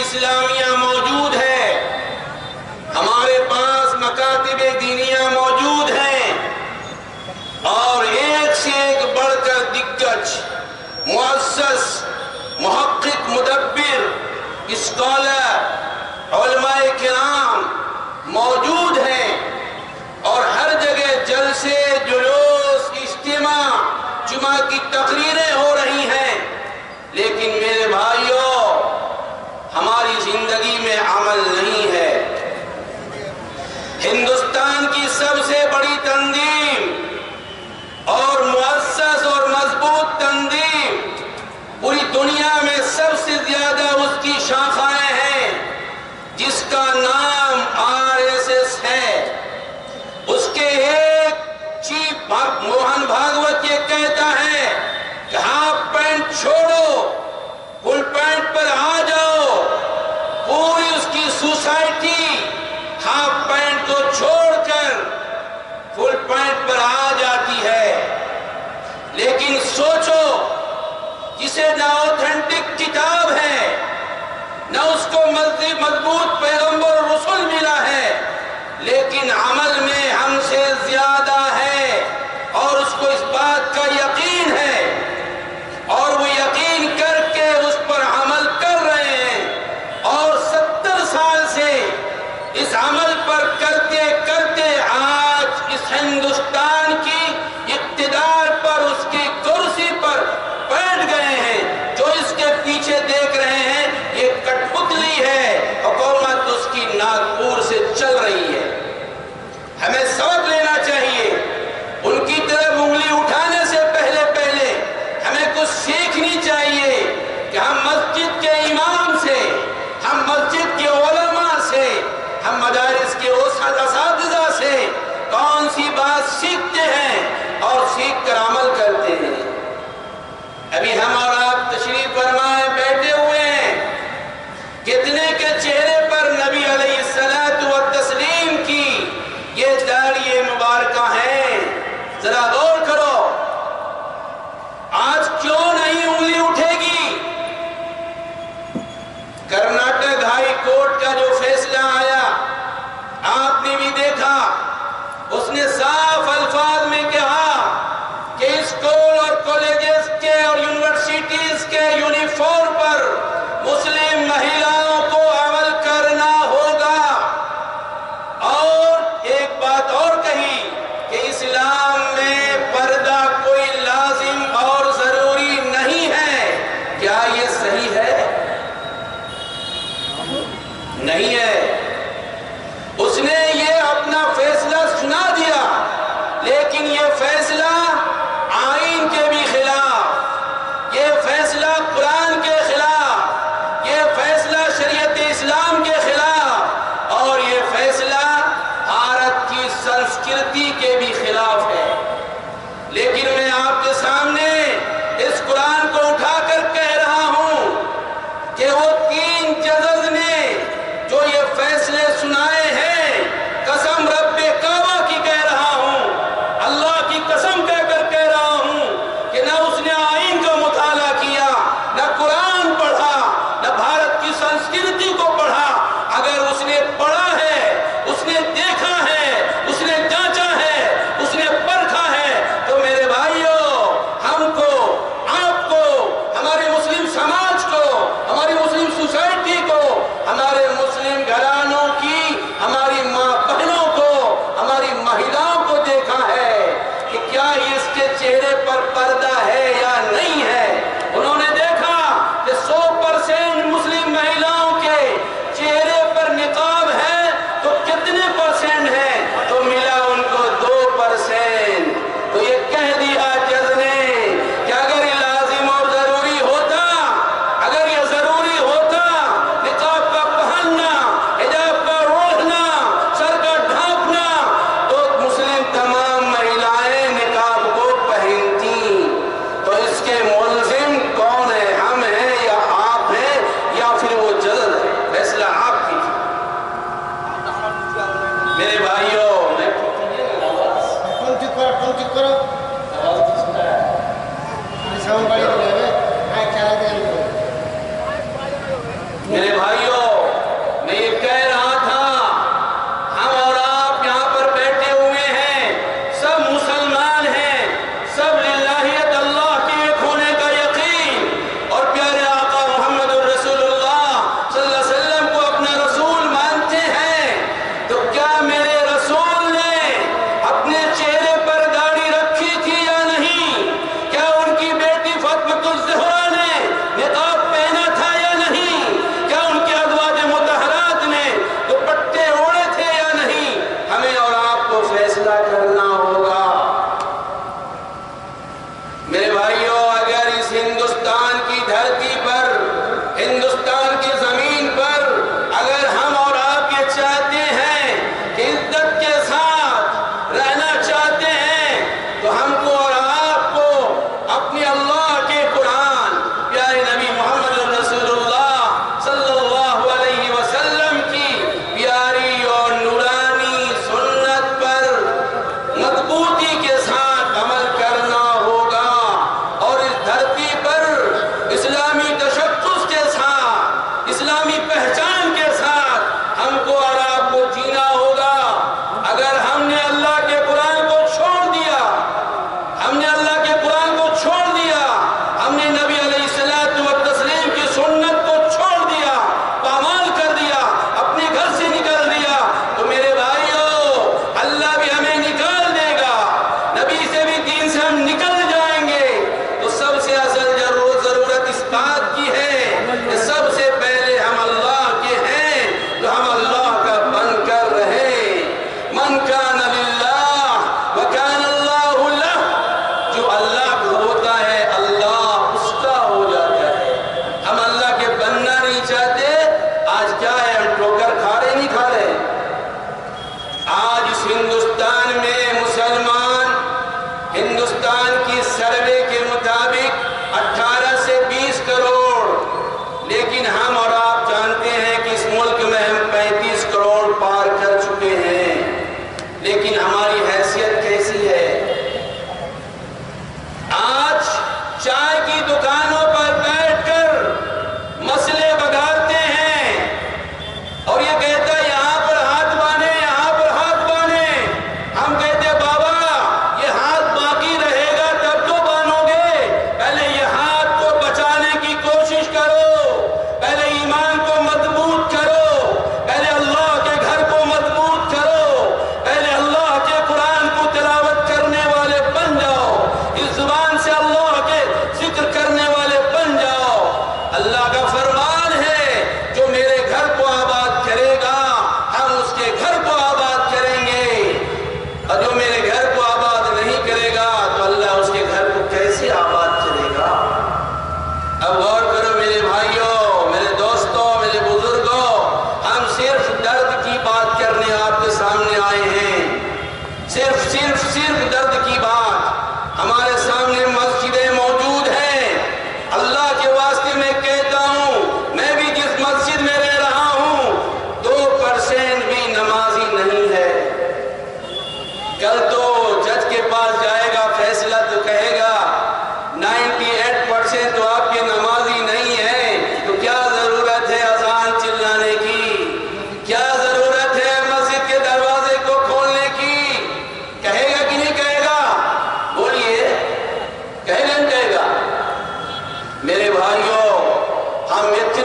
اسلامیہ موجود ہے، ہمارے پاس مکاتب دینیہ موجود ہیں، اور ایک سے ایک بڑھ کر دگج مؤسس، محقق، مدبر، اسکالر، علماء کرام موجود ہیں، اور ہر جگہ جلسے، جلوس، اجتماع، جمعہ کی تقریریں ہو رہی ہیں، لیکن میرے بھائیوں ہماری زندگی میں عمل نہیں ہے۔ ہندوستان کی سب سے بڑی تنظیم اور مؤسس اور مضبوط تنظیم، پوری دنیا میں سب سے زیادہ اس کی شاخائیں ہیں، جس کا نام RSS ہے۔ اس کے ایک چیف موہن بھاگوت یہ کہتا ہے کہ ہاف پینٹ چھوڑو، فل پینٹ پر آ جاؤ۔ پوری اس کی سوسائٹی ہاف پینٹ کو چھوڑ کر فل پینٹ پر آ جاتی ہے۔ لیکن سوچو، جسے نہ اوتھینٹک کتاب ہے، نہ اس کو مضبوط پیغمبر اور رسول ملا ہے، لیکن عمل میں ہم سے زیادہ ہے، اور اس کو اس بات کا یقین ہے، اور وہ یقین کر کے اس پر عمل کر رہے ہیں، اور 70 سال سے اس عمل پر کرتے کرتے آج اس ہندوستان کی اقتدار پر، اس کی کرسی پر بیٹھ گئے ہیں۔ جو اس کے پیچھے دیکھ رہے ہیں، یہ کٹ پتلی ہے، حکومت اس کی ناگپور سے چل رہی ہے۔ ہمیں سبق لینا چاہیے، ان کی طرف انگلی اٹھانے سے پہلے ہمیں کچھ سیکھنی چاہیے کہ ہم مسجد کے امام سے، ہم مسجد کے علماء سے، ہم مدارس کے اساتذہ سے کون سی بات سیکھتے ہیں اور سیکھ کر عمل کرتے ہیں۔ ابھی ہم اور آپ تشریف فرمائے بیٹھے ہوئے ہیں، کتنے کے چہرے پر نبی علیہ الصلوۃ والتسلیم کی یہ داڑھی مبارکہ ہیں، ذرا غور کرو۔ آج کیوں نہیں انگلی اٹھے گی؟ کرناٹک ہائی کورٹ کا جو فیصلہ آیا، آپ نے بھی دیکھا، اس نے صاف الفاظ میں کہا کہ اسکول اور کالجز کے اور یونیورسٹیز کے یونیفارم پر مسلم مہیلاؤں کو عمل کرنا ہوگا، اور ایک بات اور کہی کہ اسلام میں پردہ کوئی لازم اور ضروری نہیں ہے۔ کیا یہ صحیح ہے؟ نہیں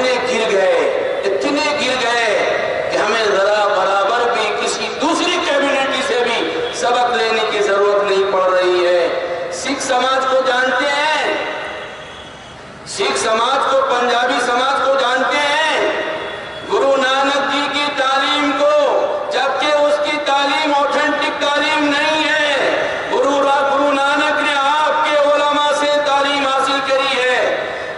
اتنے گر گئے کہ ہمیں ذرا برابر بھی کسی دوسری کمیونٹی سے بھی سبق لینے کی ضرورت نہیں پڑ رہی ہے۔ سکھ سماج کو جانتے ہیں، سکھ سماج کو، پنجابی سماج کو جانتے ہیں، گرو نانک جی کی تعلیم کو، جبکہ اس کی تعلیم اوتھینٹک تعلیم نہیں ہے۔ گرو نانک نے آپ کے علماء سے تعلیم حاصل کری ہے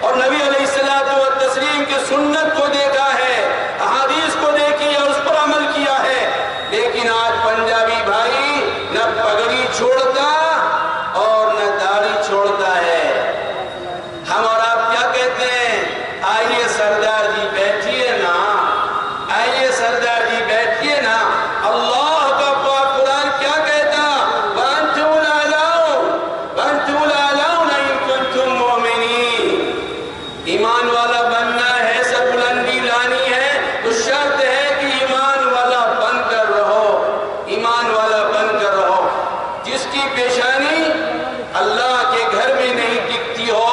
اور نبی علیہ الصلوۃ والتسلیم کی سنت کو دیکھا ہے، احادیث کو دیکھی ہے اور اس پر عمل کیا ہے۔ لیکن آج پنجابی بھائی نہ پگڑی چھوڑتا اور نہ داڑھی چھوڑتا ہے۔ ہم اور آپ کیا کہتے ہیں؟ آئیے سردار جی بیٹھیے نا، آئیے سردار جی بیٹھیے نا۔ اللہ کا پاک قرآن کیا کہتا؟ وَأَنْتُمُ الْأَعْلَوْنَ إِن كُنتُم مُّؤْمِنِينَ۔ ایمان والا بننا ہے، سب بلندی لانی ہے تو شرط ہے کہ ایمان والا بن کر رہو، ایمان والا بن کر رہو۔ جس کی پیشانی اللہ کے گھر میں نہیں ٹکتی ہو،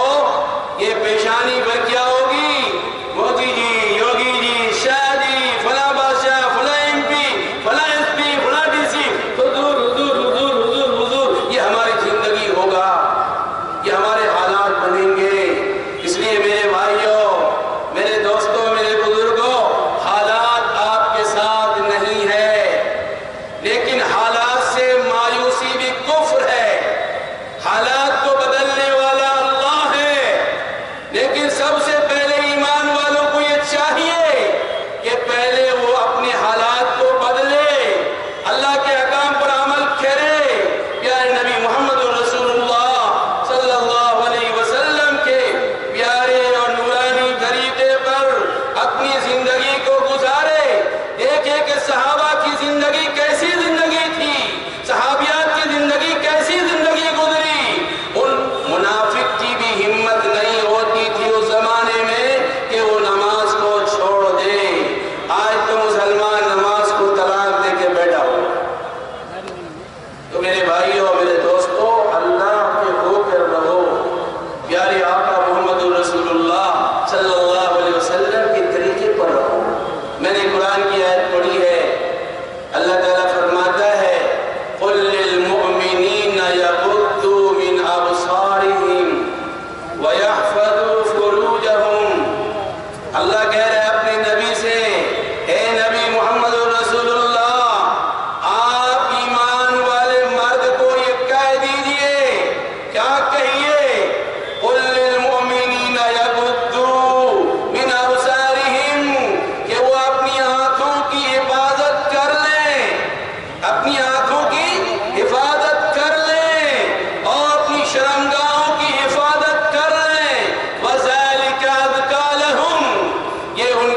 یہ پیشانی پر کیا ہوگی؟ مودی جی، یوگی جی، شاہ جی، فلاں بادشاہ، فلاں ایم پی، فلاں ایس پی، فلاں ڈی سی، حضور حضور حضور حضور حضور، یہ ہماری زندگی ہوگا، یہ ہمارے حالات بنیں گے۔ اس لیے میرے بھائیوں، میرے دوستوں، میرے بزرگوں، حالات آپ کے ساتھ نہیں ہے، لیکن حالات سے مایوسی بھی کفر ہے۔ حالات کو بدلنے والا اللہ ہے، لیکن سب سے پہلے ایمان والوں کو یہ چاہیے کہ پہلے وہ اپنے حالات کو بدلے، اللہ کے احکام پر عمل کرے، پیارے نبی محمد رسول اللہ صلی اللہ علیہ وسلم کے پیارے اور نورانی طریقے پر اپنی زندگی کو گزارے۔ دیکھیں کہ صحابہ کی زندگی کیسی زندگی تھی، صحابیات کی زندگی کیسی زندگی گزری۔ ان منافق کی بھی ہمت نہیں ہوتی تھی اس زمانے میں کہ وہ نماز کو چھوڑ دے۔ آج تو مسلمان نماز کو طلاق دے کے بیٹھا ہو۔ تو میرے بھائیوں، میرے دوستوں، اللہ کے ہو کر رہو، پیارے آقا محمد رسول اللہ صلی اللہ علیہ وسلم کے طریقے پر رہو۔ میں نے قرآن کی آیت پڑھی ہے، اللہ تعالیٰ فرماتا ہے قُلْ لِلْمُؤْمِنِينَ يَغُضُّوا مِنْ أَبْصَارِهِمْ وَيَحْفَظُوا فُرُوجَهُمْ۔ اللہ کہہ رہے اپنے نبی سے، اے نبی محمد رسول اللہ، آپ ایمان والے مرد کو یہ کہہ دیجئے، کیا کہیے؟ قُلْ لِلْمُؤْمِنِينَ يَغُضُّوا مِنْ أَبْصَارِهِمْ، کہ وہ اپنی آنکھوں کی حفاظت کر لیں، اپنی آنکھوں کی حفاظت کر لیں اور اپنی شرمگاہوں کی حفاظت کر لیں۔ وَذَلِكَ أَزْكَىٰ لَهُمْ، یہ ان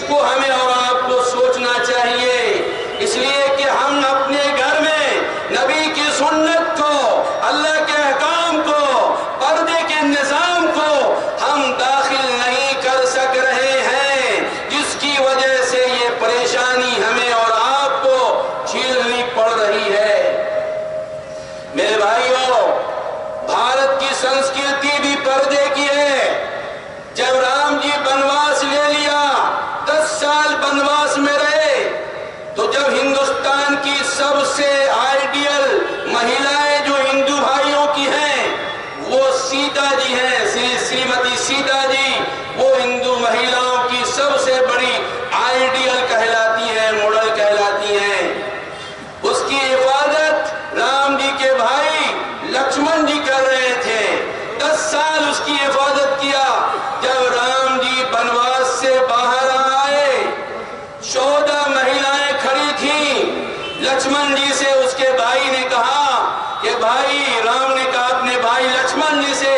کو ہمیں اور آپ کو سوچنا چاہیے، اس لیے کہ ہم اپنے گھر میں نبی کی سنت کو، اللہ کے احکام کو، پردے کے نظام کو ہم داخل نہیں کر سک رہے ہیں، جس کی وجہ سے یہ پریشانی ہمیں اور آپ کو جھیلنی پڑ رہی ہے۔ میرے بھائیوں، بھارت کی سنسکرتی بھی پردے کی ہے۔ جب رام جی بنواس لے لیا، 10 سال بنواس میں رہے، تو جب ہندوستان کی سب سے آئیڈیل مہیلائیں جو ہندو بھائیوں کی ہیں وہ سیتا جی ہیں، شریمتی سیتا جی، وہ ہندو مہیلاؤں کی سب سے بڑی آئیڈیل کہلاتی ہیں، ماڈل کہلاتی ہیں۔ اس کی حفاظت رام جی کے بھائی لکشمن جی کر رہے تھے، 10 سال اس کی حفاظت کیا۔ جب رام جی بنواس سے باہر آئے، 14 مہیلائیں کھڑی تھیں۔ لکشمن جی سے اس کے بھائی نے کہا کہ بھائی، رام نے کہا اپنے بھائی لکشمن جی سے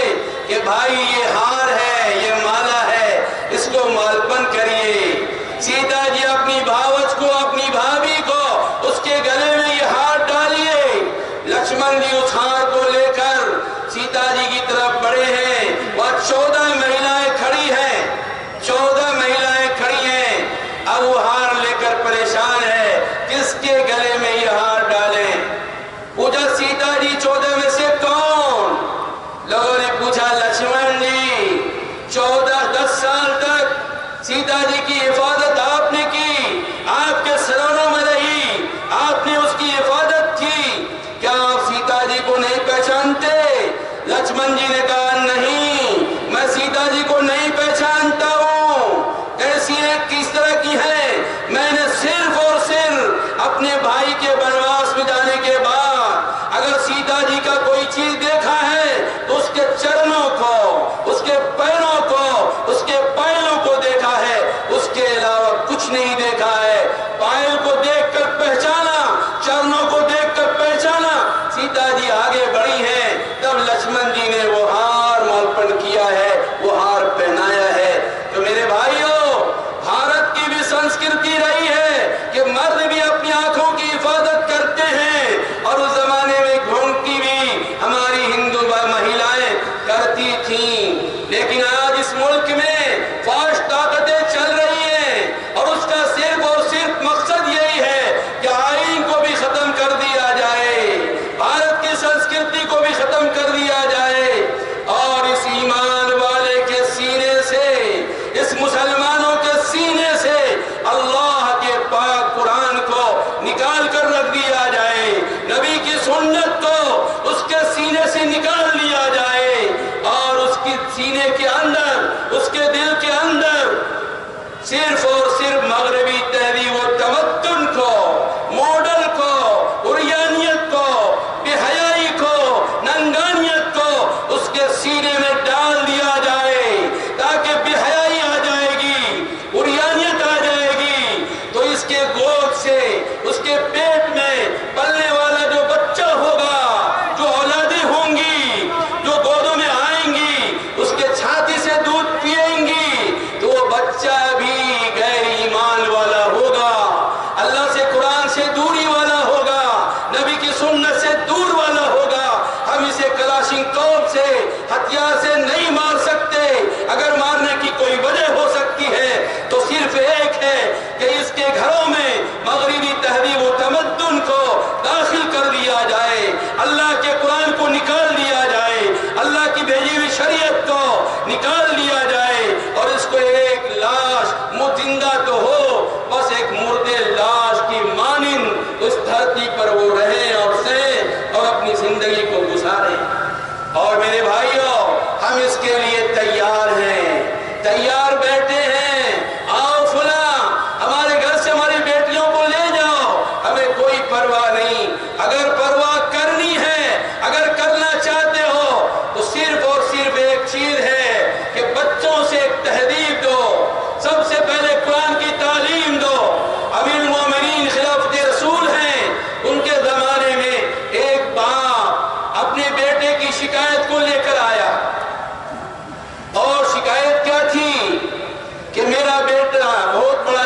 کہ بھائی یہ ہار ہے، یہ مالا ہے، اس کو مالپن کریے۔ سیتا جی اپنی بھاوج کو، اپنی بھابھی کو اس کے گلے میں یہ ہار ڈالیے۔ لکشمن جی اس ہار کو لے کر سیتا جی کی طرف بڑھے ہیں، وہ 14 مہیلائیں کھڑی ہیں، 14 مہیلائیں کھڑی ہیں۔ اب وہ ہار لے کر پریشان ہے، کس کے گلے میں یہ ہار ڈالیں؟ پوچھا سیتا جی 14 میں سے کون؟ لوگوں نے پوچھا لکشمن جی۔ 10 سال تک سیتا جی کی حفاظت آپ نے کی، آپ کے سرانوں میں رہی، آپ نے اس کی حفاظت کی، کیا آپ سیتا جی کو نہیں پہچانتے؟ لکشمن جی نے کہا نہیں، میں سیتا جی کو نہیں پہچانتا ہوں، کیسی ہے، کس طرح کی ہے؟ میں نے صرف اور صرف اپنے بھائی کے بنواس میں جانے کے بعد اگر سیتا جی کا کوئی چیز دیکھا ہے تو اس کے چرنوں کو، اس کے پیروں کو، اس کے پائلوں کو دیکھا ہے، اس کے علاوہ کچھ نہیں دیکھا ہے۔ پائل کو دیکھ کر پہچانا، چرنوں کو دیکھ کر پہچانا، سیتا جی آگے بڑھی ہیں، تب لکشمن جی نے وہ ہار مالپن کیا ہے، وہ ہار پہنایا ہے۔ تو میرے بھائیوں، بھارت کی بھی سنسکرتی رہی ہے کہ مرد بھی اپنی آنکھوں کی حفاظت کرتے ہیں، اور اس زمانے میں گھونگٹی بھی ہماری ہندو مہیلائیں کرتی تھیں۔ لیکن آج اس ملک میں فاش طاقتیں چل رہی ہیں، اور اس کا صرف اور صرف مقصد یہی ہے کہ آئین کو بھی ختم کر دیا جائے، بھارت کی سنسکرتی کو بھی ختم کر دیا جائے، اور اس ایمان والے کے سینے سے، اس مسلمانوں کے سینے سے اللہ کے پاک قرآن کو نکال کر رکھ دیا جائے، نبی کی سنت کو اس کے سینے سے نکال لیا جائے، اور اس کی سینے کے اندر، اس کے دل کے اندر صرف اور صرف مغربی تہذیب و تمدن کو، ماڈل کو، عریانیت کو، بے حیائی کو، ننگانیت کو اس کے سینے میں ڈال دیا جائے، تاکہ بے حیائی آ جائے گی، عریانیت آ جائے گی، تو اس کے گود سے، اس کے پیٹ میں پلنے والا جو بچہ ہوگا، جو اولادیں ہوں گی، جو گودوں میں آئیں گی، اس کے چھاتی سے دودھ پیئیں گی، تو وہ بچہ بھی غیر ایمان والا ہوگا، اللہ سے، قرآن سے دوری والا ہوگا، نبی کی سنت سے دور والا ہوگا۔ ہم اسے کلاشنکوف سے، ہتھیار سے نہیں مار سکتے، اگر مارنے کی کوئی وجہ ہو سکتی ہے تو صرف ایک ہے کہ اس کے گھروں میں مغربی تہذیب و تمدن کو داخل کر دیا جائے، اللہ کے قرآن کو نکال دیا جائے، اللہ کی بھیجی ہوئی شریعت کو نکال دیا جائے، اور اس کو ایک لاش زندہ تو ہو، بس ایک مردے لاش کی مانند اس دھرتی پر وہ رہیں اور سہیں اور اپنی زندگی کو گزاریں۔ اور میرے بھائیوں، ہم اس کے لیے تیار ہیں، تیار بیٹھے ہیں، آؤ فلاں ہمارے گھر سے ہماری بیٹیوں کو لے جاؤ، ہمیں کوئی پرواہ نہیں۔ اگر پرواہ کرنی ہے، اگر کرنا چاہتے ہو، تو صرف اور صرف ایک چیز ہے کہ بچوں سے ایک تہذیب دو، سب سے پہلے قرآن کی تعلیم دو۔ امیر المومنین خلافت رسول ہیں، ان کے زمانے میں ایک باپ اپنے بیٹے کی شکایت کو لے کر آیا، اور شکایت کیا تھی کہ میرا بیٹا بہت بڑا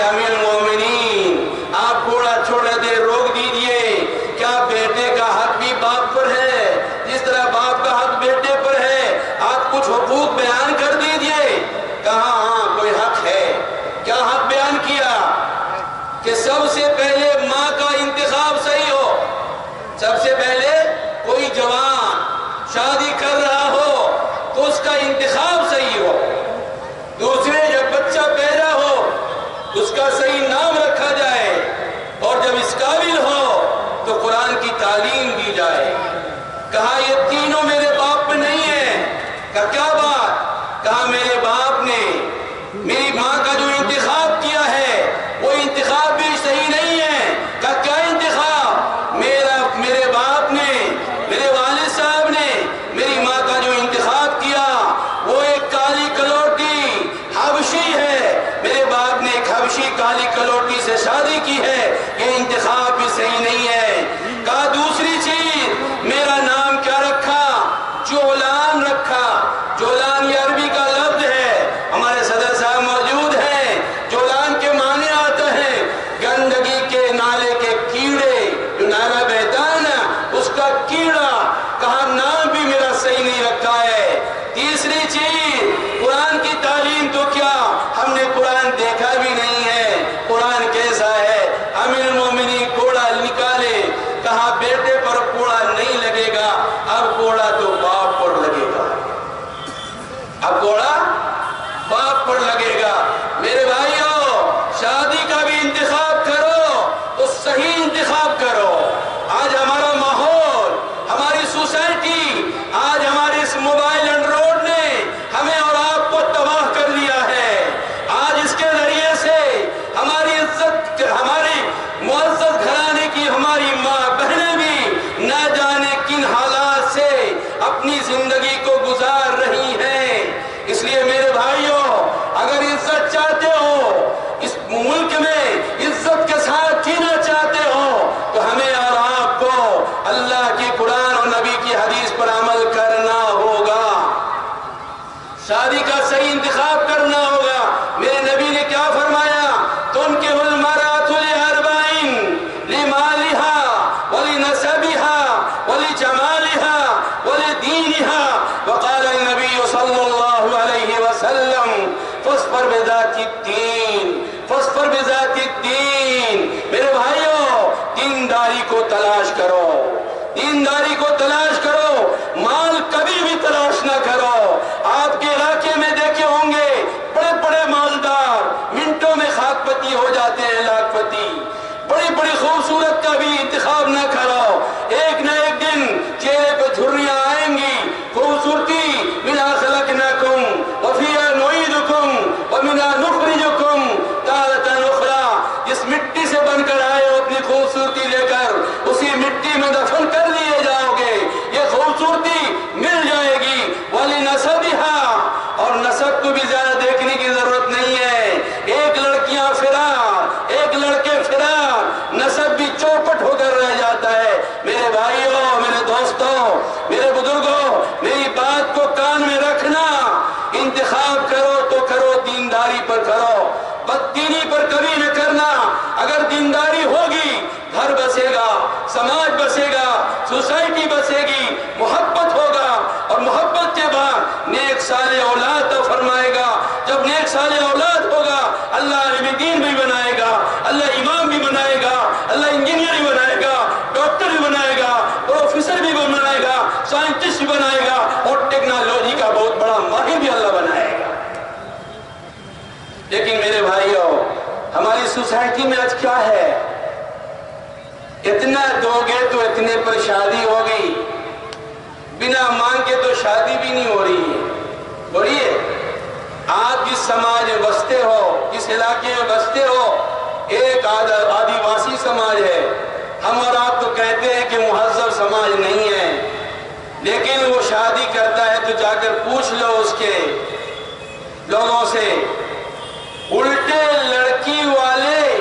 امیر المومنین آپ تھوڑا چھوڑا دیر روک دیجئے، کیا بیٹے کا حق بھی باپ پر ہے جس طرح باپ کا حق بیٹے پر ہے؟ آپ کچھ حقوق بیان کر دیجئے۔ کہاں ہاں کوئی حق ہے؟ کیا حق بیان کیا؟ کہ سب سے پہلے ماں کا انتخاب صحیح ہو۔ سب سے پہلے کوئی جوان شادی کر رہا ہو تو اس کا انتخاب صحیح ہو۔ دوسرے جب بچہ پیدا ہو اس کا صحیح نام رکھا جائے، اور جب اس قابل ہو تو قرآن کی تعلیم دی جائے۔ کہا یہ تینوں میرے باپ پہ نہیں ہے۔ کہا کیا بات؟ کہا میرے باپ نے میری ماں کا جو انتخاب کیا ہے وہ انتخاب بھی صحیح نہیں ہے۔ کہا کیا انتخاب؟ میرے باپ نے، میرے والد صاحب نے میری ماں کا جو انتخاب کیا وہ ایک کالی کلوٹی حبشی ہے۔ میرے باپ نے ایک حبشی کالی کلوٹی سے شادی کی ہے، یہ انتخاب بھی صحیح نہیں ہے۔ کہا دوسری چیز، میرا نام کیا رکھا؟ جولان رکھا۔ جولان یہ عربی کا لفظ ہے، ہمارے صدر صاحب موجود ہیں۔ جولان کے معنی آتا ہے گندگی کے نالے کے کیڑے، جو نالا بہتا ہے نا اس کا کیڑا۔ کہا نام بھی میرا صحیح نہیں رکھا ہے۔ تیسری چیز، قرآن کی تعلیم تو کیا ہم نے قرآن دیکھا بھی نہیں ہے، قرآن کیسا ہے؟ امیر المومنین کوڑا نکالے، کہا بیٹے پر کوڑا نہیں لگے گا، اب کوڑا تو باپ پر لگے گا، اب کوڑا باپ پر لگے گا۔ میرے بھائیوں، شادی کا بھی انتخاب کرو تو صحیح انتخاب کرو۔ آج ہمارا ماحول، ہماری سوسائٹی، آج ہمارے اس موبائل اینڈرائڈ نے ہمیں اور آپ کو تباہ کر دیا ہے۔ آج اس کے ذریعے سے ہماری عزت، ہمارے معزز گھرانے کی ہماری ماں بہنیں بھی نہ جانے کن حالات سے اپنی زندگی کو گزار رہی ہیں۔ اس لیے میرے بھائیوں، اگر عزت چاہتے ہو، اس ملک میں عزت کے ساتھ جینا چاہتے ہو، تو ہمیں اور آپ کو اللہ کی قرآن اور نبی کی حدیث پر عمل کرنا ہوگا، شادی کا صحیح انتخاب کرنا ہوگا۔ میرے نبی نے کیا فرمایا؟ تنکح المرأة لأربع، لمالها ولنسبها ولجمالها ولدينها، وقال النبي صلى الله عليه وسلم فاصبر بذات الدين، فاصبر بذات الدين۔ میرے بھائیوں، دینداری کو تلاش کرو، دینداری کو تلاش کرو، مال کبھی بھی تلاش نہ کرو۔ آپ کے علاقے میں دیکھے ہوں گے بڑے بڑے مالدار منٹوں میں خاک پتی ہو جاتے ہیں، لاکھ پتی۔ بڑی بڑی خوبصورت کا بھی انتخاب نہ کرو، ایک نہ ایک دن چہرے پہ جھریاں آئیں گی۔ خوبصورتی منھا خلقناکم وفیہا نعیدکم ومنھا نخرجکم تارۃ اخری۔ جس مٹی سے بن کر آئے ہو اپنی خوبصورتی لے کر اسی مٹی میں دفن کر دیے جاؤ گے، یہ خوبصورتی مل جائے گی۔ وَلِنَسَبِهَا، اور نسب کو بھی زیادہ دیکھنے کی ضرورت نہیں ہے۔ ایک لڑکیاں فرار، ایک لڑکے فرار، نسب بھی چوپٹ ہو کر رہ جاتا ہے۔ میرے بھائیوں، میرے دوستوں، میرے بزرگوں، میری بات کو کان میں رکھنا، انتخاب کرو تو کرو دینداری پر کرو، بددینی پر کبھی نہ کرنا۔ اگر دینداری ہوگی گھر بسے گا، سماج بسے گا، سوسائٹی بسے گی، محبت ہوگا، اور محبت کے بعد نیک صالح اولاد تو فرمائے گا۔ جب نیک صالح اولاد ہوگا اللہ عالم دین بھی بنائے گا، اللہ امام بھی بنائے گا، اللہ انجینئر بھی بنائے گا، ڈاکٹر بھی بنائے گا، پروفیسر بھی بنائے گا، سائنٹسٹ بھی بنائے گا، اور ٹیکنالوجی کا بہت بڑا ماہر بھی اللہ بنائے گا۔ لیکن میرے بھائیوں، ہماری سوسائٹی میں آج کیا ہے؟ اتنا دو گے تو اتنے پر شادی ہوگی، بنا مانگ کے تو شادی بھی نہیں ہو رہی ہے۔ ہو رہی ہے؟ آپ جس سماج میں بستے ہو، جس علاقے میں بستے ہو، ایک آدیواسی سماج ہے۔ ہم اور آپ تو کہتے ہیں کہ مہذب سماج نہیں ہے، لیکن وہ شادی کرتا ہے تو جا کر پوچھ لو اس کے لوگوں سے، الٹے لڑکی والے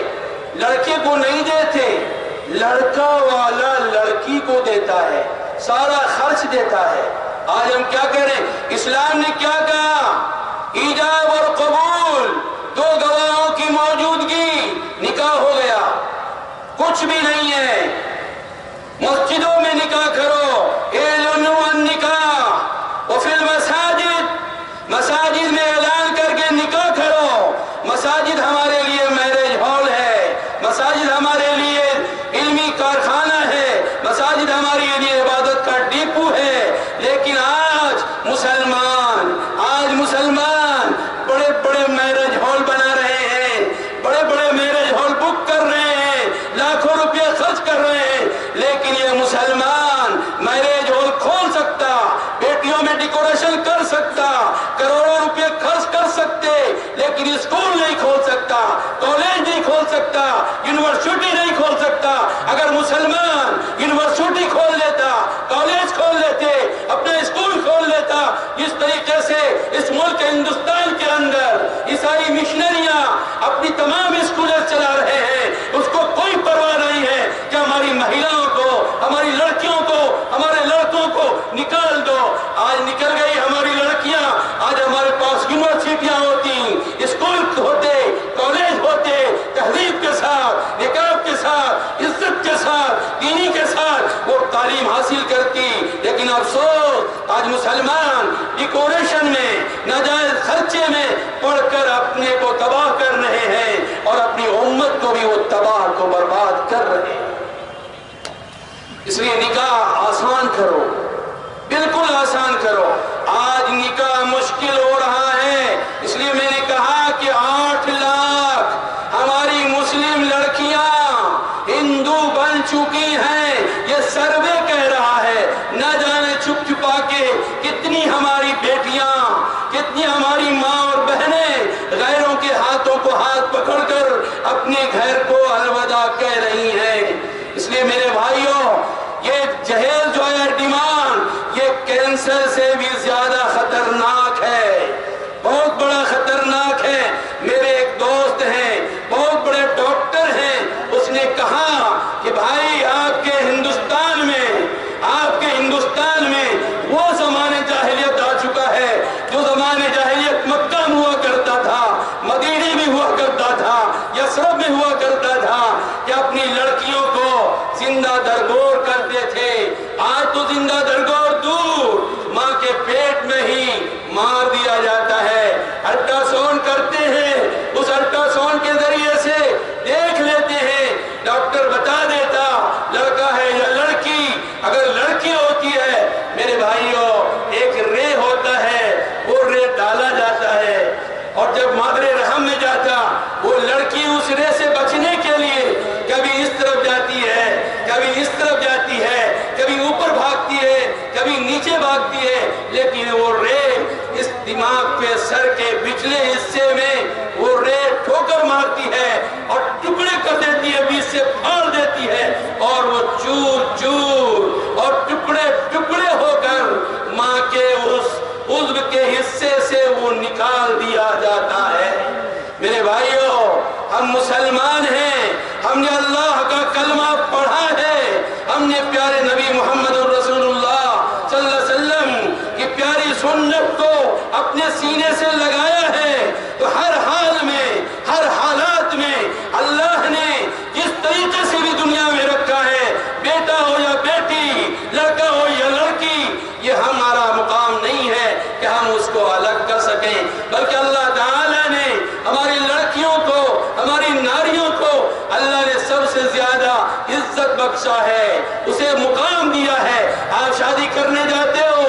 لڑکے کو نہیں دیتے، لڑکا والا لڑکی کو دیتا ہے، سارا خرچ دیتا ہے۔ آج ہم کیا کریں؟ اسلام نے کیا کہا؟ ایجاب اور قبول، دو گواہوں کی موجودگی، کچھ بھی نہیں ہے۔ مسجدوں میں نکاح کرو، اعلنوا النکاح وفی المساجد، مساجد میں اعلان کر کے نکاح کرو۔ مساجد ہمارے لیے میرج ہال ہے، مساجد ہمارے لیے علمی کارخانہ ہے، مساجد ہمارے لیے عبادت کا ڈیپو ہے۔ لیکن آج مسلمان بڑے بڑے میرج ہال بنا رہے ہیں، بڑے بڑے میرج ہال بک کر رہے ہیں، لاکھوں روپے خرچ کر رہے ہیں، لیکن یہ مسلمان میرج ہال کھول سکتا، بیٹیوں میں ڈیکوریشن کر سکتا، کروڑوں روپے خرچ کر سکتے، لیکن اسکول نہیں کھول سکتا، کالج نہیں کھول سکتا، یونیورسٹی نہیں کھول سکتا۔ اگر مسلمان یونیورسٹی کھول لیتا، کالج کھول لیتے، اپنا اسکول کھول لیتا، اس طریقے سے اس ملک ہندوستان کے اندر عیسائی مشنریاں اپنی تمام اسکولیں چلا رہے ہیں، اس کو کوئی پرواہ نہیں ہے کہ ہماری مہیلاؤں کو، ہماری لڑکیوں کو، ہمارے لڑکوں کو نکال دو۔ آج نکل گئی ہماری لڑکیاں، آج ہمارے پاس یونیورسٹیاں ہوتی، اسکول ہوتے، کالج ہوتے، تہذیب کے ساتھ، نکاب کے ساتھ، عزت کے ساتھ، دینی کے ساتھ وہ تعلیم حاصل کرتی۔ لیکن افسوس آج مسلمان ڈیکوریشن میں، ناجائز خرچے میں پڑھ کر اپنے کو تباہ کر رہے ہیں اور اپنی امت کو بھی وہ تباہ کو برباد کر رہے ہیں۔ اس لیے نکاح آسان کرو، بالکل آسان کرو۔ آج نکاح مشکل ہو رہا ہے، اس لیے میں نے کہا کہ 8 لاکھ ہماری مسلم لڑکیاں ہندو بن چکی ہیں، یہ سروے کہہ رہا ہے۔ نہ جانے چھپ چھپا کے کتنی ہماری بیٹیاں، کتنی ہماری ماں اور بہنیں غیروں کے ہاتھوں کو ہاتھ پکڑ کر اپنے گھر کو الوداع کہہ رہی ہیں۔ اس لیے میرے بھائیوں، یہ جہیز جو ہے ڈیمانڈ، یہ کینسر سے بھی زیادہ خطرناک ہے، بہت بڑا خطرناک ہے۔ میرے ایک دوست ہیں، بہت بڑے ڈاکٹر ہیں، اس نے کہا کہ بھائی آپ کے ہندوستان میں وہ زمانے جاہلیت آ چکا ہے جو زمانے جاہلیت مکہ میں ہوا کرتا تھا، مدینے میں ہوا کرتا تھا، یثرب میں ہوا کرتا تھا، کہ اپنی لڑکیوں کو زندہ درگور کرتے تھے۔ آج تو زندہ درگور دور، ماں کے پیٹ میں ہی مار دیا جاتا ہے۔ الٹرا ساؤنڈ کرتے ہیں، اس الٹرا ساؤنڈ کے ذریعے سے دیکھ لیتے ہیں، ڈاکٹر بتا دیتا لڑکا ہے یا لڑکی۔ اگر لڑکی ہوتی ہے میرے بھائیوں، ایک رے ہوتا ہے، وہ رے ڈالا جاتا ہے، اور جب مادر رحم میں جاتا، وہ لڑکی اس رے سے بچنے کے لیے کبھی اس طرف جاتی ہے، کبھی اس طرف جاتی ہے، کبھی اوپر بھاگتی ہے، کبھی نیچے بھاگتی ہے، لیکن وہ رے اس دماغ پہ سر کے پچھلے حصے میں وہ رے ٹھوکر مارتی ہے اور ٹکڑے کر دیتی ہے، بیچ سے پھاڑ دیتی ہے، اور وہ چور چور اور ٹکڑے ٹکڑے ہو کر ماں کے اس عضو کے حصے سے وہ نکال دیا جاتا ہے۔ میرے بھائیوں، ہم مسلمان ہیں، ہم نے اللہ کا کلمہ پڑھا ہے، ہم نے پیارے نبی محمد رسول اللہ صلی اللہ علیہ وسلم کی پیاری سنت کو اپنے سینے سے لگایا ہے، تو ہر حال میں، ہر حالات میں اللہ نے جس طریقے سے بھی دنیا میں رکھا ہے، بیٹا ہو یا بیٹی، لڑکا ہو یا لڑکی، یہ ہمارا مقام نہیں ہے کہ ہم اس کو الگ کر سکیں، بلکہ اللہ تعالیٰ نے ہماری لڑکیوں کو، ہماری ناریوں کو اللہ نے سب سے زیادہ عزت بخشا ہے، اسے مقام دیا ہے۔ آپ شادی کرنے جاتے ہو،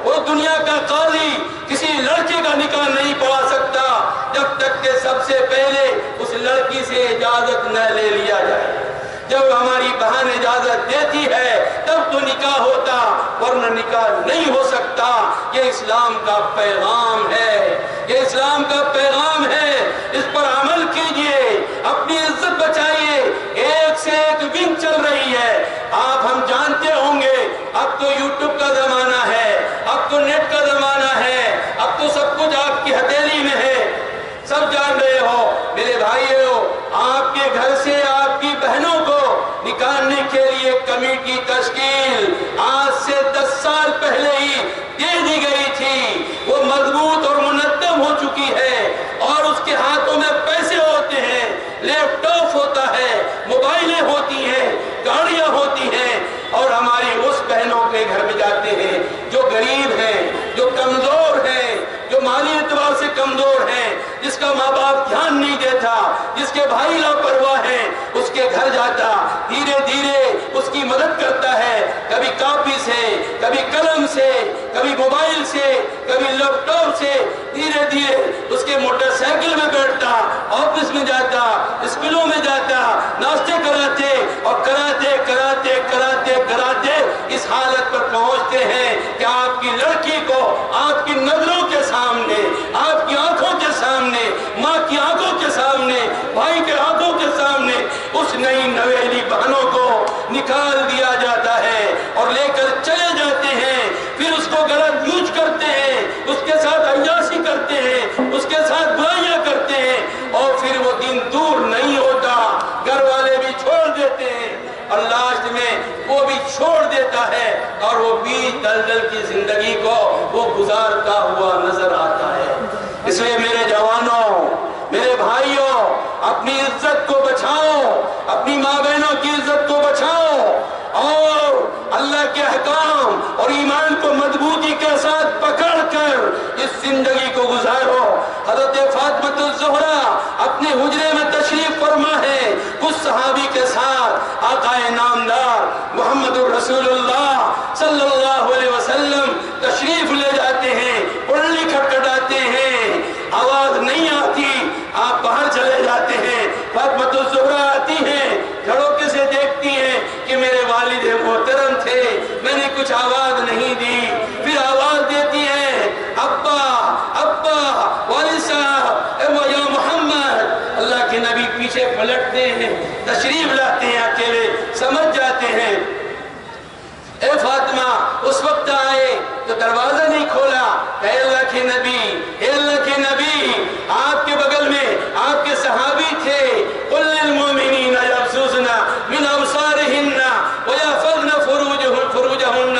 وہ دنیا کا قاضی کسی لڑکے کا نکاح نہیں پڑھا سکتا جب تک کہ سب سے پہلے اس لڑکی سے اجازت نہ لے لیا جائے۔ جب ہماری بہن اجازت دیتی ہے تب تو نکاح ہوتا، ورنہ نکاح نہیں ہو سکتا۔ یہ اسلام کا پیغام ہے، یہ اسلام کا پیغام ہے، اس پر عمل کیجئے، اپنی عزت بچائیے۔ ایک سے ایک ونگ چل رہی ہے، آپ ہم جانتے ہوں گے، اب تو یوٹیوب کا زمانہ ہے، اب تو نیٹ کا زمانہ ہے، اب تو سب کچھ آپ کی ہتھیلی میں ہے، سب جان رہے ہو۔ میرے بھائیوں، آپ کے گھر سے آپ کی بہنوں کو نکالنے کے لیے کمیٹی تشکیل آج سے 10 سال پہلے ہی دے دی گئی تھی، وہ مضبوط اور منظم ہو چکی ہے، اور اس کے ہاتھوں میں پیسے ہوتے ہیں، لیپ ٹاپ ہوتا ہے، موبائلیں ہوتی ہیں، گاڑیاں ہوتی ہیں، اور ہماری اس بہنوں کے گھر میں جاتے ہیں جو غریب ہیں، جو کمزور ہیں، جو مالی اعتبار سے کمزور ہیں، جس کا ماں باپ دھیان نہیں دیتا، جس کے بھائی لاپرواہ ہیں، اس کے گھر جاتا دھیرے دھیرے اس کی مدد کرتا ہے، کبھی کاپی سے، کبھی قلم سے، کبھی موبائل سے، کبھی لیپ ٹاپ سے، دھیرے دھیرے اس کے موٹر سائیکل میں بیٹھتا، آفس میں جاتا، اسکولوں میں جاتا، ناشتے کراتے، اور کراتے کراتے کراتے کراتے اس حالت پر پہنچتے ہیں کہ آپ کی لڑکی کو آپ کی نظروں کے سامنے، آپ کی آنکھوں کے سامنے، ماں کی آنکھوں کے سامنے، بھائی کے آنکھوں کے سامنے اس نئی نویلی بہنوں کو نکال دیا جاتا ہے اور لے کر چلے جاتے ہیں، پھر اس کو غلط یوز کرتے ہیں، اس کے ساتھ عیاشی کرتے ہیں، اس کے ساتھ برائیاں کرتے ہیں، اور پھر وہ دن دور نہیں ہوتا، گھر والے بھی چھوڑ دیتے ہیں، اور لاسٹ میں وہ بھی چھوڑ دیتا ہے، اور وہ بیچ دلدل کی زندگی کو وہ گزارتا ہوا نظر آتا ہے۔ اس لیے میرے جوانوں، میرے بھائیوں، اپنی عزت کو بچاؤ، اپنی ماں بہنوں کی عزت کو بچاؤ، اور اللہ کے احکام اور ایمان کو مضبوطی کے ساتھ پکڑ کر اس زندگی کو گزارو۔ حضرت فاطمہ الزہرا اپنے حجرے میں تشریف فرما ہے، کچھ صحابی کے ساتھ آقا نامدار محمد الرسول اللہ صلی اللہ علیہ وسلم تشریف لے جاتے ہیں، پڑلی کھٹکھٹاتے ہیں، آواز نہیں آتی، آپ باہر چلے جاتے ہیں، فاطمہ الزہرا آتی ہیں، جھڑوکے سے دیکھتی ہیں کہ میرے والد محترم تھے، میں نے کچھ آواز نہیں دی، پھر آواز دیتی ہیں، ابا ابا، والد صاحب، یا محمد۔ اللہ کے نبی پیچھے پلٹتے ہیں، تشریف لاتے ہیں، اکیلے سمجھ جاتے ہیں، اے فاطمہ اس وقت آئے تو دروازہ نہیں کھولا، اے اللہ کے نبی، اے اللہ کے نبی، آپ کے بغل میں آپ کے صحابی تھے، قل للمؤمنین یغضضن من ابصارہن ویحفظن فروجہن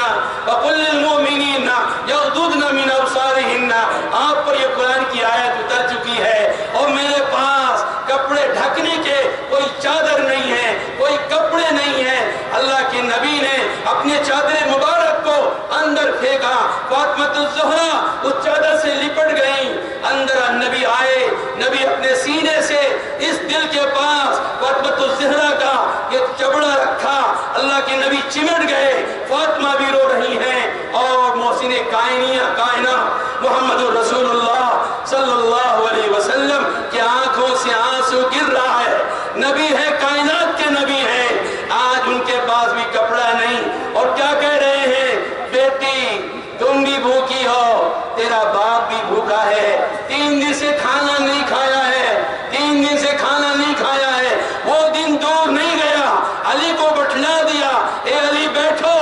وقل للمؤمنین یغضضن من ابصارہن۔ آپ پر یہ قرآن کی آیت اتر چکی ہے، اور میرے پاس کپڑے ڈھکنے کے کوئی چادر نہیں ہے، کوئی کپڑے نہیں ہے۔ اللہ کے نبی نے اپنے چادر مبارک کو اندر پھینکا، فاطمہ الزہرا اس چادر سے لپٹ گئیں، اندر نبی آئے، نبی اپنے سینے سے اس دل کے پاس فاطمہ الزہرا کا یہ چبڑا رکھا، اللہ کے نبی چمٹ گئے، فاطمہ بھی رو رہی ہیں، اور محسن کائنات محمد الرسول اللہ صلی اللہ علیہ وسلم کی آنکھوں سے آنسو گر رہا ہے، نبی ہے، کائنات کے نبی ہیں، آج ان کے پاس بھی کپڑا نہیں، اور کیا کہہ رہے ہیں، بیٹی تم بھی بھوکی ہو، تیرا باپ بھی بھوکا ہے، 3 دن سے کھانا نہیں کھایا ہے، 3 دن سے کھانا نہیں کھایا ہے، وہ دن دور نہیں گیا، علی کو بٹھلا دیا، اے علی بیٹھو،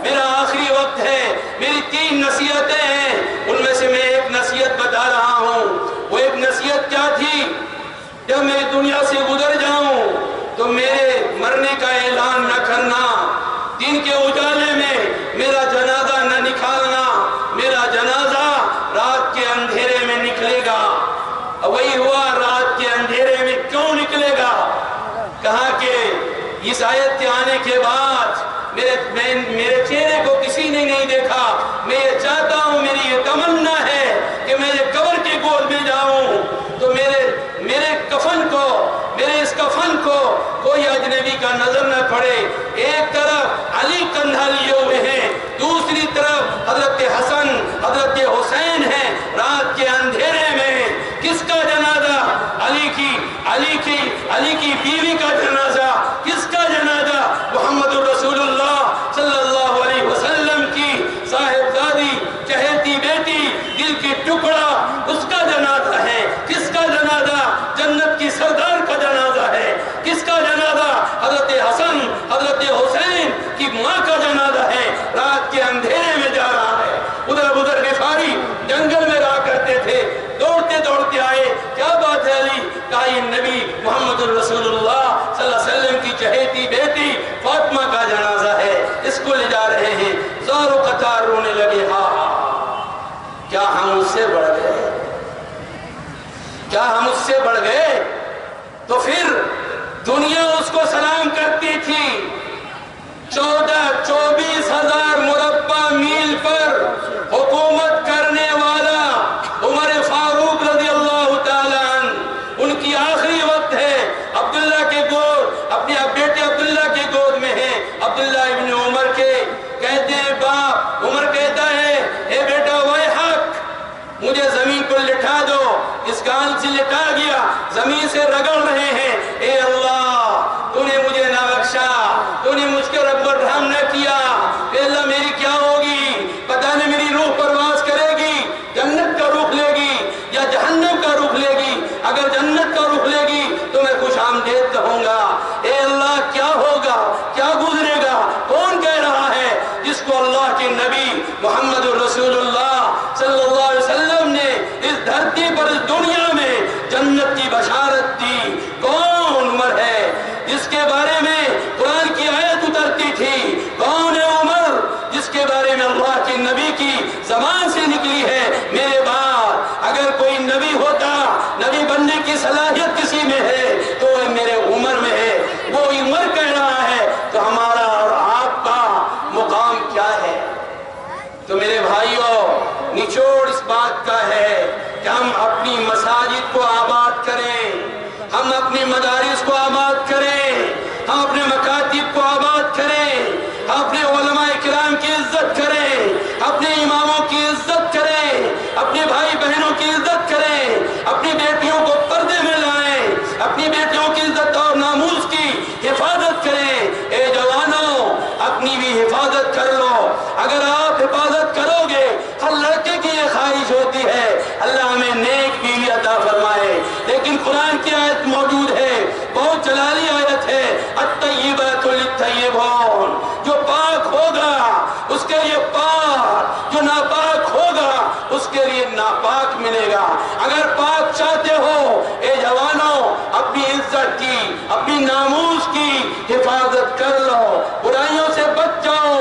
میرا آخری وقت ہے، میری 3 نصیحتیں ہیں، ان میں سے میں ایک نصیحت بتا رہا ہوں۔ وہ ایک نصیحت کیا تھی، جب میں دنیا سے گزر جاؤں تو میرے مرنے کا اعلان نہ کرنا، دن کے اجالے میں میرا جنازہ نہ نکالنا، میرا جنازہ رات کے اندھیرے میں نکلے گا۔ وہی ہوا، رات کے اندھیرے میں کیوں نکلے گا؟ کہا کہ اس آیت کے آنے کے بعد میرے چہرے کو کسی نے نہیں دیکھا، میں یہ چاہتا ہوں، میری یہ تمنا ہے کہ میں یہ قبر کے گود میں جاؤں تو میرے کفن کو، میرے اس کفن کو کوئی اجنبی کا نظر نہ پڑے۔ ایک طرف علی کندھا لیے ہوئے ہیں، دوسری طرف حضرت حسن، حضرت حسین ہیں، رات کے اندھیرے میں کس کا جنازہ؟ علی کی بیوی کا جنازہ، کس کا جنازہ؟ محمد الرسول اللہ صلی اللہ علیہ وسلم کی صاحبزادی، چہیتی بیٹی، دل کی ٹکڑا، اس کا جنازہ ہے۔ کس کا جنازہ؟ جنت کی سردار کا جنازہ ہے۔ کس کا جنازہ؟ حضرت حسن، حضرت حسین کی ماں کا جنازہ ہے، رات کے اندھیرے میں جا رہا ہے۔ ادھر ادھر غفاری جنگل میں رہا کرتے تھے، دوڑتے دوڑتے آئے، کیا بات ہے علی؟ کہا یہ نبی محمد الرسول اللہ صلی اللہ علیہ وسلم کی چہیتی بیٹی فاطمہ کا جنازہ ہے، اس کو لے جا رہے ہیں۔ زار و قطار رونے لگے، ہاں کیا ہم اس سے بڑھ گئے؟ کیا ہم اس سے بڑھ گئے؟ تو پھر دنیا اس کو سلام کرتی تھی، 14-24,000 مربع میل پر حکومت کرنے والا عمر فاروق رضی اللہ تعالیٰ عنہ، ان کی آخری وقت ہے، عبداللہ کے گود، اپنے بیٹے عبداللہ کے گود میں ہے، عبداللہ ابن عمر کے، کہتے ہیں باپ، عمر کہتا ہے اے بیٹا ویحک، مجھے زمین پر لٹا دو، اس کان سے لٹا گیا، زمین سے رگڑ رہے ہیں، اے اللہ تو نے مجھے نہ بخشا، تو نے مجھ کے رب رحم نہ کیا، اے اللہ میری کیا ہوگی، پتہ نہیں میری روح پرواز کرے گی، جنت کا رخ لے گی یا جہنم کا رخ لے گی، اگر جنت کا رخ لے گی تو میں خوش آمدید کہوں گا، اے اللہ کیا ہوگا، کیا گزرے گا، کون کہہ رہا ہے، جس کو اللہ کے نبی محمد رسول اللہ صلی اللہ علیہ وسلم نے اس دھرتی پر اس دنیا میں جنت کی بشارت دی، کون عمر ہے جس کے بارے میں قرآن کی آیت اترتی تھی، کون ہے عمر جس کے بارے میں اللہ کے نبی کی زبان سے نکلی ہے، میرے بعد اگر کوئی نبی ہوتا، نبی بننے کی صلاحیت کسی میں ہے تو وہ میرے عمر میں ہے، وہ عمر کہہ رہا ہے تو ہمارا اور آپ کا مقام کیا ہے؟ تو میرے بھائیوں، نچوڑ اس بات کا ہے کہ ہم اپنی مساجد کو آباد کریں، ہم اپنی مدارس کو آباد کریں، ہم اپنے مکاتب کو آباد کریں، ہم اپنے علماء کرام کی عزت کریں، اپنے اماموں کی عزت کریں، اپنے بھائی بہنوں کی عزت کریں، اپنی بیٹیوں کو پردے میں لائیں، اپنی بیٹیوں کی عزت اور ناموس کی حفاظت کریں، اے جوانوں اپنی بھی حفاظت کر لو، اگر آپ حفاظت کرو گے، ہر لڑکے کی یہ خواہش ہوتی ہے اللہ ہمیں نیک بیوی عطا فرمائے، لیکن قرآن کی آیت موجود ہے، بہت جلالی آیت ہے، الطیبات للطیبون، جو پاک ہوگا اس کے لیے پاک، جو ناپاک ہوگا اس کے لیے ناپاک ملے گا، اگر پاک چاہتے ہو اے جوانوں اپنی عزت کی، اپنی ناموس کی حفاظت کر لو، برائیوں سے بچ جاؤ،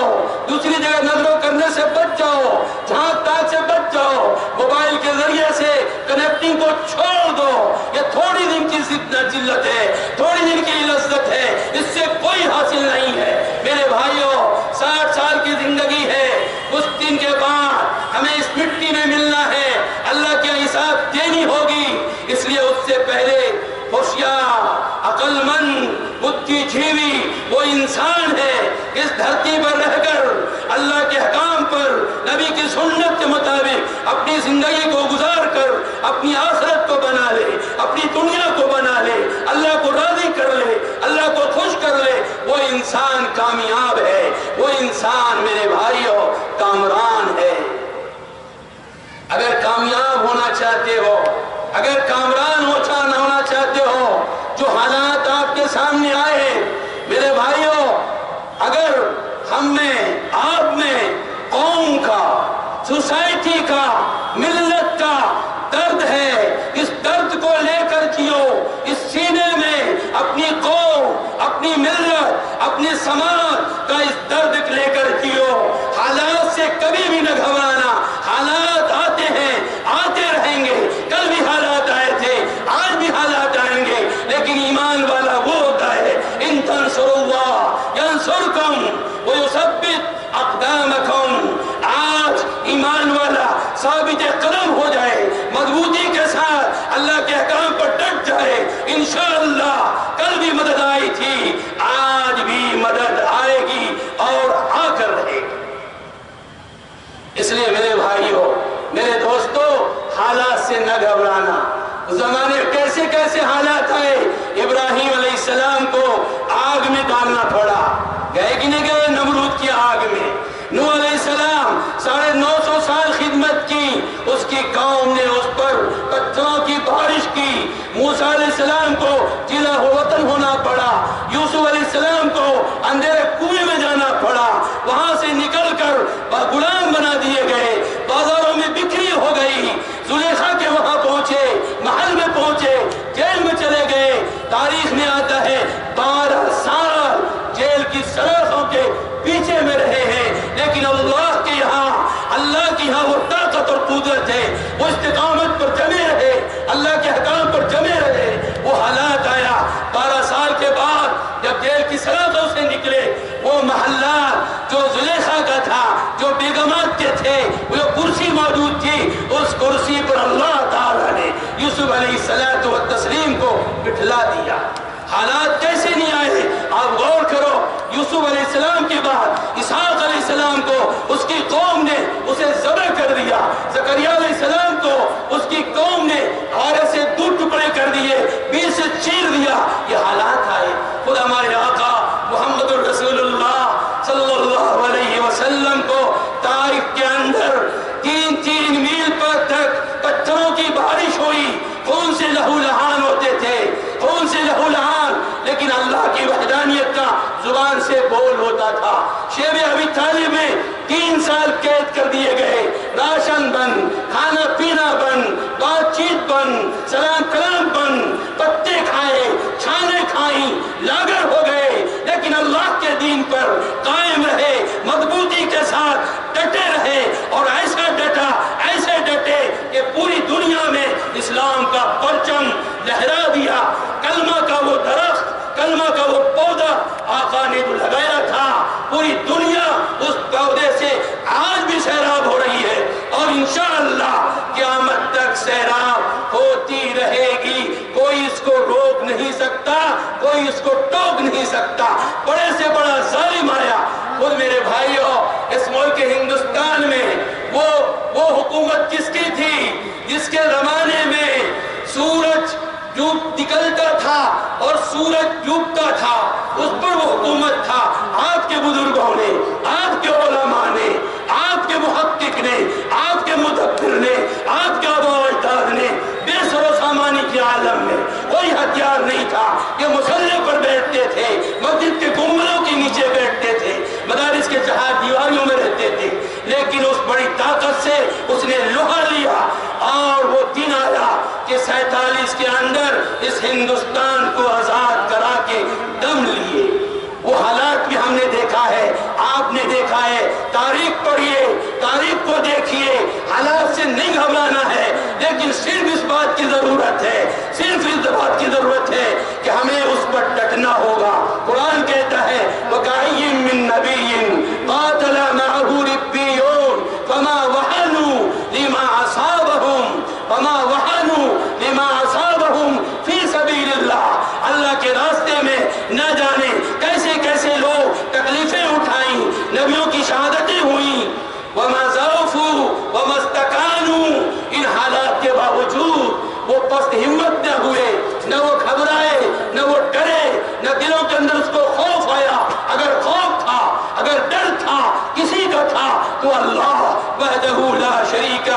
دوسری جگہ نظروں کرنے سے بچ جاؤ، جھانک تاک سے بچ جاؤ، موبائل کے ذریعے سے کنیکٹنگ کو چھوڑ دو، یہ تھوڑی دن کی ذلت ہے، تھوڑی دن کی لذت ہے، اس سے کوئی حاصل نہیں ہے، میرے بھائیوں 60 سال کی زندگی ہے، اس دن کے بعد ہمیں اس مٹی میں ملنا ہے، اللہ کے حساب دینی ہوگی، اس لیے اس سے پہلے ہوشیار، عقل مند، بدھی جیوی وہ انسان ہے اس دھرتی پر رہ کر اللہ کے حکام پر نبی کی سنت کے مطابق اپنی زندگی کو گزار کر اپنی آخرت کو بنا لے، اپنی دنیا کو بنا لے، اللہ کو راضی کر لے، اللہ کو خوش کر لے، وہ انسان کامیاب ہے، وہ انسان میرے بھائیوں کامران ہے۔ اگر کامیاب ہونا چاہتے ہو، اگر کامران ہونا چاہتے ہو، جو حالات آپ کے سامنے آئے میرے بھائیوں، اگر ہم میں، آپ میں قوم کا، سوسائٹی کا، ملت کا درد ہے، اس درد کو لے کر جیو، اس سینے میں اپنی قوم، اپنی ملت، اپنی سماج کا اس درد لے کر جیو، حالات سے کبھی بھی نہ گھبرانا، حالات آتے ہیں، آتے رہیں گے، کل بھی حالات آئے تھے، آج بھی حالات آئیں گے، لیکن ایمان والا وہ ہوتا ہے ان تنصروا اللہ ینصرکم ویثبت اقدامکم، آج ایمان والا ثابت قدم ہو جائے، مضبوطی کے ساتھ اللہ کے احکام پر ڈٹ جائے، انشاءاللہ کل بھی مدد آئی تھی، آج بھی مدد آئے گی اور آ کر رہے گی۔ اس لیے میرے بھائیوں، میرے دوستوں، حالات سے نہ گھبرانا، زمانے کیسے کیسے حالات آئے، ابراہیم علیہ السلام کو آگ میں ڈالنا پڑا، گئے کہ نہیں گئے نمرود کی آگ میں، نوح علیہ السلام 950 سال خدمت کی، اس کی قوم نے اس پر پتھروں کی بارش کی، موسیٰ علیہ السلام کو جلا وطن ہونا پڑا، یوسف علیہ السلام کو اندھیرے کنویں میں جانا پڑا، وہاں سے نکل کر غلام بنا دیے گئے، بازاروں میں بکری ہو گئی، زلیخا کے وہاں پہنچے، محل میں پہنچے، جیل میں چلے گئے، تاریخ میں آتا ہے 12 سال جیل کی سلاخوں کے پیچھے میں رہے ہیں، لیکن اللہ کی یہاں وہ طاقت اور قدرت ہے، وہ استقامت پر جمے رہے، اللہ کے حکام پر جمے رہے، وہ حالات آیا 12 سال کے بعد جب جیل کی سلاخوں سے نکلے وہ محلہ جو زلیخا کا تھا، جو بیگمات کے تھے، وہ کرسی موجود تھی، اس کرسی پر اللہ تعالیٰ نے یوسف علیہ السلام کو بٹھلا دیا۔ حالات کیسے نہیں آئے آپ غور کرو۔ یوسف علیہ السلام کے بعد اسحاق علیہ السلام کو اس کی قوم نے اسے ذبح کر دیا، زکریا علیہ السلام کو اس کی قوم نے آرے سے دو ٹکڑے کر دیے، بیچ سے چیر دیا۔ یہ حالات آئے، خود ہمارے آقا محمد الرسول اللہ صلی اللہ علیہ وسلم کو طائف کے اندر 3 میل پر تک پتھروں کی بارش ہوئی، خون سے لہو لہان ہوتے تھے، خون سے لہو لہان، لیکن اللہ کی وحدانیت کا زبان سے بول ہوتا تھا۔ شیب ابی طالب میں 3 سال قید کر دیے گئے، راشن بند، کھانا پینا بند، بات چیت بند، سلام کلام بند، پتے کھائے، چھانے کھائیں، لاگر ہو گئے، لیکن اللہ کے دین پر قائم رہے، مضبوطی کے ساتھ ڈٹے رہے، اور ایسا ڈٹا، ایسے ڈٹے کہ پوری دنیا میں اسلام کا پرچم لہرا دیا۔ کلمہ کا وہ درخت، کلمہ کا وہ پودا آقا نے جو لگایا تھا، پوری دنیا اس پودے سے آج بھی سیراب ہو رہی ہے، اور انشاءاللہ قیامت تک سیراب ہوتی رہے گی۔ کوئی اس کو روک نہیں سکتا، کوئی اس کو ٹوک نہیں سکتا۔ بڑے سے بڑا ظالم آیا، خود میرے بھائیوں اس ملک ہندوستان میں وہ حکومت کس کی تھی جس کے زمانے میں سورج نکلتا تھا اور سورج ڈوبتا تھا، اس پر وہ حکومت تھا۔ آپ کے بزرگوں نے، آپ کے علماء نے، آپ کے محقق نے، آپ کے مدبر نے، آپ کے آباء و اجداد نے بے سر و سامانی کے عالم میں کوئی ہتھیار نہیں تھا کہ مصلے پر بیٹھتے تھے، مسجد کے گنبدوں کے نیچے بیٹھتے تھے، مدارس کے چہار دیواریوں میں رہتے تھے، لیکن اس بڑی طاقت سے اس نے لوہا لیا، اور وہ دن آیا کہ 47 کے اندر اس ہندوستان کو آزاد کرا کے دم لیے۔ وہ حالات بھی ہم نے دیکھا ہے، آپ نے دیکھا ہے، تاریخ پڑھیے، تاریخ کو دیکھیے۔ حالات سے نہیں گھبرانا ہے، لیکن صرف اس بات کی ضرورت ہے، صرف اس بات کی ضرورت ہے کہ ہمیں اس پر ڈٹنا ہوگا۔ قرآن کہتا ہے وَكَأَيٍّ مِّن نَّبِيٍّ قَاتَلَ مَعَهُ رِبِّيُّونَ فَمَا وَهَنُوا لِمَا أَصَابَهُمْ فِي سَبِيلِ اللَّهِ۔ اللہ کے راستے میں نہ جانے کیسے کیسے لوگ تکلیفیں اٹھائیں، نبیوں کی شہادتیں ہوئیں، وَمَا ضَعُفُوا وَمَا اسْتَكَانُوا، ان حالات کے باوجود وہ پست ہمت نہ ہوئے، نہ وہ گھبرائے، نہ وہ ڈرے، نہ دلوں کے اندر اس کو خوف آیا۔ اگر خوف تھا، اگر ڈر تھا کسی کا تھا تو اللہ وحدہ لا شریک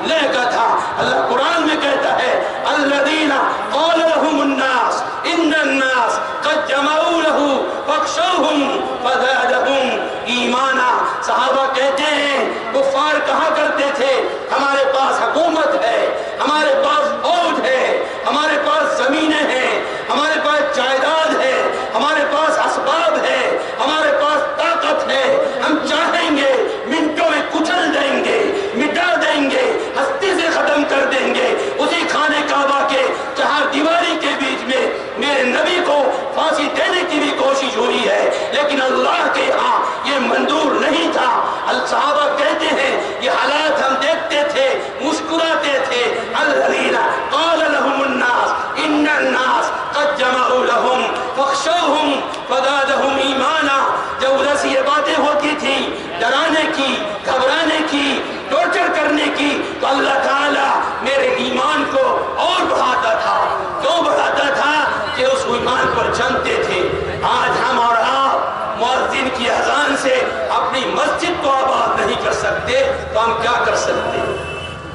لہ کا تھا۔ اللہ قرآن میں کہتا ہے الذین قال لهم الناس ان الناس قد جمعوا له فاخشوهم فزادهم ایمانا۔ صحابہ کہتے ہیں کفار کہا کرتے تھے ہمارے پاس حکومت ہے، ہمارے پاس فوج ہے، ہمارے پاس زمینیں ہیں، ہمارے پاس جائیداد ہے، ہمارے پاس اسباب ہے، ہمارے پاس طاقت ہے، ہم چاہیں گے منٹوں میں کچل دیں گے، مٹا دیں گے، ہستی سے ختم کر دیں گے۔ اسی خانہ کعبہ کے چہار دیواری کے بیچ میں میرے نبی کو پھانسی دینے کی بھی کوشش ہوئی ہے، لیکن اللہ کے ہاں یہ منظور نہیں تھا۔ الصحابہ کہتے ہیں یہ حالات ہم دیکھتے تھے، مسکراتے تھے۔ الذین قال لهم الناس ان الناس قد جمعوا لهم فاخشوهم فزادهم ایمانا۔ جب ادھر سے یہ باتیں ہوتی تھی ڈرانے کی، گھبرانے کی، ٹورچر کرنے کی، تو اللہ تعالیٰ میرے ایمان کو اور بڑھاتا تھا۔ کیوں بڑھاتا تھا؟ کہ اس ایمان پر جمتے تھے۔ آج ہم اور آپ مؤذن کی اذان سے اپنی مسجد کو آباد نہیں کر سکتے تو ہم کیا کر سکتے؟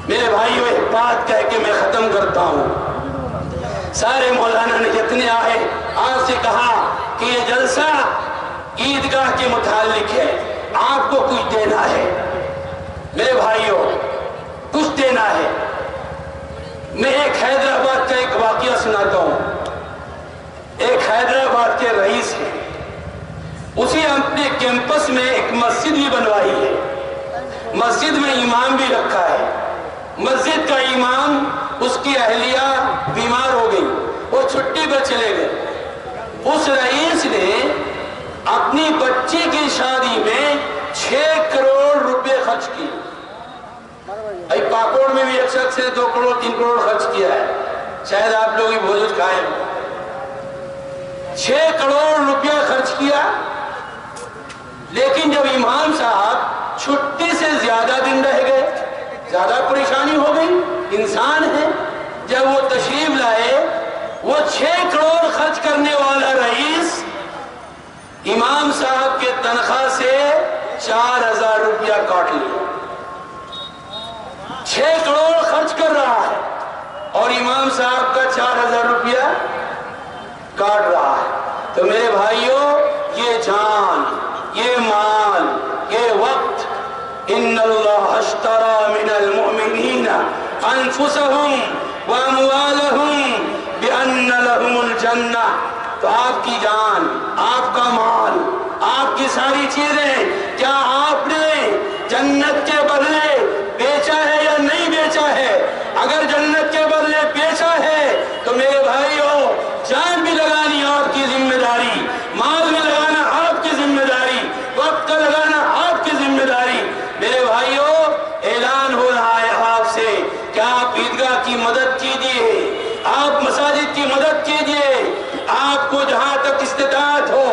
میرے بھائیو ایک بات کہہ کے میں ختم کرتا ہوں۔ سارے مولانا نے جتنے آئے آپ سے کہا کہ یہ جلسہ عیدگاہ کے متعلق ہے، آپ کو کچھ دینا ہے۔ میرے بھائیوں کچھ دینا ہے۔ میں ایک حیدرآباد کا ایک واقعہ سناتا ہوں۔ ایک حیدرآباد کے رئیس ہیں، اسی اپنے کیمپس میں ایک مسجد بھی بنوائی ہے، مسجد میں امام بھی رکھا ہے۔ مسجد کا امام اس کی اہلیہ بیمار ہو گئی، وہ چھٹی پر چلے گئے۔ اس رئیس نے اپنی بچی کی شادی میں 6 کروڑ روپے خرچ کیے. بھائی پاکوڑ میں بھی ایک شخص نے 2 کروڑ 3 کروڑ خرچ کیا ہے. شاید آپ لوگ ہی بھوج کھائے. 6 کروڑ روپیہ خرچ کیا. لیکن جب امام صاحب چھٹی سے زیادہ دن رہ گئے, زیادہ پریشانی ہو گئی, انسان ہے, جب وہ تشریف لائے, وہ 6 کروڑ خرچ کرنے والا رئیس امام صاحب کے تنخواہ سے 4000 روپیہ کاٹ لیا. 6 کروڑ خرچ کر رہا ہے اور امام صاحب کا 4000 روپیہ کاٹ رہا ہے. تو میرے بھائیوں, یہ جان, یہ مال, یہ وقت, ان اللہ اشترى من المؤمنین انفسهم واموالهم بان لهم الجنہ. تو آپ کی جان, آپ کا مال, آپ کی ساری چیزیں کیا آپ نے جنت کے بدلے بیچا ہے یا نہیں بیچا ہے؟ اگر جنت کے بدلے بیچا ہے تو میرے بھائیوں, جان بھی لگانی آپ کی ذمہ داری, مال بھی لگانا آپ کی ذمہ داری, وقت لگانا آپ کی ذمہ داری. میرے بھائیوں, اعلان ہو رہا ہے آپ سے کہ آپ عیدگاہ کی مدد کیجیے, آپ مساجد کی مدد کیجیے. آپ کو جہاں تک استطاعت ہو,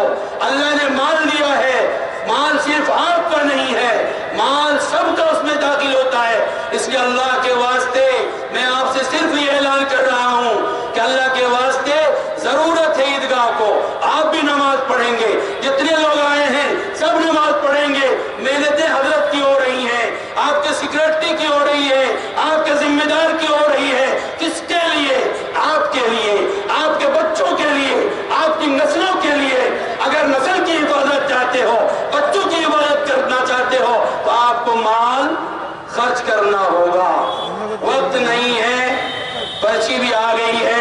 اللہ نے مال دیا ہے, مال صرف آپ کا نہیں ہے, مال سب کا اس میں داخل ہوتا ہے. اس لیے اللہ کے واسطے میں آپ سے صرف یہ اعلان کر رہا ہوں کہ اللہ کے واسطے ضرورت ہے عیدگاہ کو. آپ بھی نماز پڑھیں گے, جتنے لوگ آئے ہیں سب نماز پڑھیں گے. محنتیں حضرت کی ہو رہی ہیں, آپ کے سیکرٹری کی ہو رہی ہے, آپ کے ذمہ دار کی ہو رہی ہے. کس کے لیے؟ آپ کے لیے, آپ کے بچوں کے لیے, آپ کی نسلوں کے لیے. اگر نسل کی حفاظت چاہتے ہو, بچوں کی حفاظت کرنا چاہتے ہو, تو آپ کو مال خرچ کرنا ہوگا. وقت نہیں ہے, پرچی بھی آ گئی ہے.